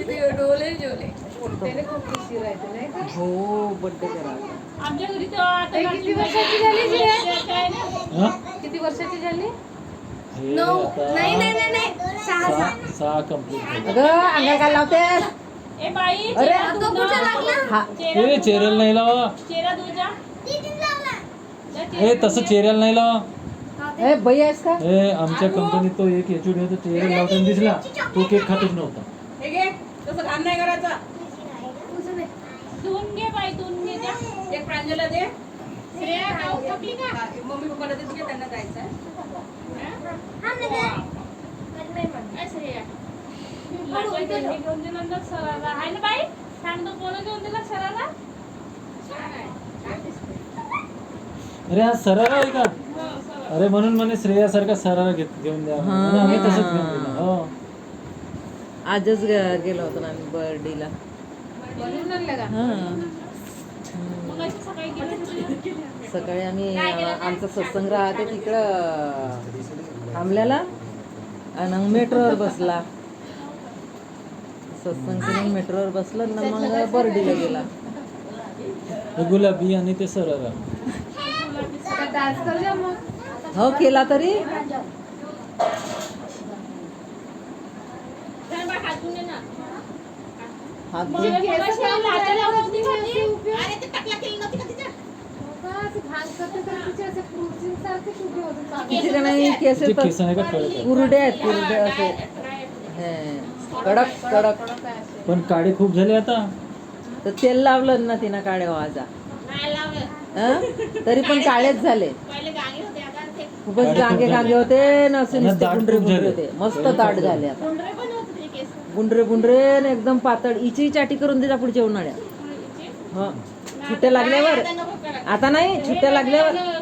डोले जेवले त्याने खूप खुशी राहते नाही का? हो बर्थडे करा आमच्या घरी तर आता किती वर्षाची झाली जी? हा? किती वर्षाची झाली? हे आता सहा कंप्लीट झाले. अगं अंगाला काय लावतेस ए बाई अरे, चेहरा अगं, धुणं. कुठं लागला? हा चेहरा ए चेहऱ्याला नाही लावा. चेहरा धुजा. ए तसं चेहऱ्याला नाही लावा. ए बाई आहेस का ए आमच्या कंपनीत तो एक एचओडी होता, चेहऱ्याला लावताना दिसला तो केक खातच नव्हता. हे घे तसं घाण नाही करायचं. धुवून घे बाई धुवून घे जा. एक प्रांजला दे. श्रेया गाव थकली का? हा, मम्मी पप्पाला देत घे, त्यांना जायचं आहे. काय श्रेया? लाडू इथे घेऊन दिला ना सराला. आहे ना बाई? सांग तो कोण घेऊन दिला सराला? अरे हा सरारा आहे का? हो, सर. अरे म्हणून म्हणे श्रेयासारखा सरारा घेऊन द्या म्हणून आम्ही तसंच घेऊन दिलं. हो आजच गेलो होतो ना आम्ही बर्थडेला बनवून आणलं का? हा मग अशी सकाळी गेली. सकाळी आम्ही आमचा सत्संग राहते तिकडं थांबल्याला आणि मेट्रोवर बसला सत्संग करून मेट्रोवर बसला ना मग बर्डीला गेला हे गुलाबी आणि ते सरारा. आता डान्स कर जा मग. हो केला तरी चल बाई हात धुवून ये ना. हात मग दे. मगाशी लाचा लावून होती का ती? अरे ते टकला केली नव्हती का तिच्या? तिचे का नाही केस तिचे येतात केस नाही का कळत. कुरडे आहेत कुरडे असे हे, कडक कडक पण काळे खूप झाले आता. तर तेल लावलं ना तिनं काळे व्हायचा नाही लावलं. तरी पण काळेच झाले पहिले गाणी होते आता ते खूपच काळे गांगे खूप गांगे झाले. होते ना असे आणि नुसते दाट गुंडरे खूप गुंडरे झाले. होते मस्त पहिले दाट चांगले. झाले आता गुंडरे पण होते ते केस. गुंडरे गुंडरे न एकदम पातळ इची चाटी करून दिला पुढच्या उन्हाळ्यात हिचे. हा सुट्ट्या लागल्यावर आता नको करा. आता नाही सुट्ट्या लागल्यावर हे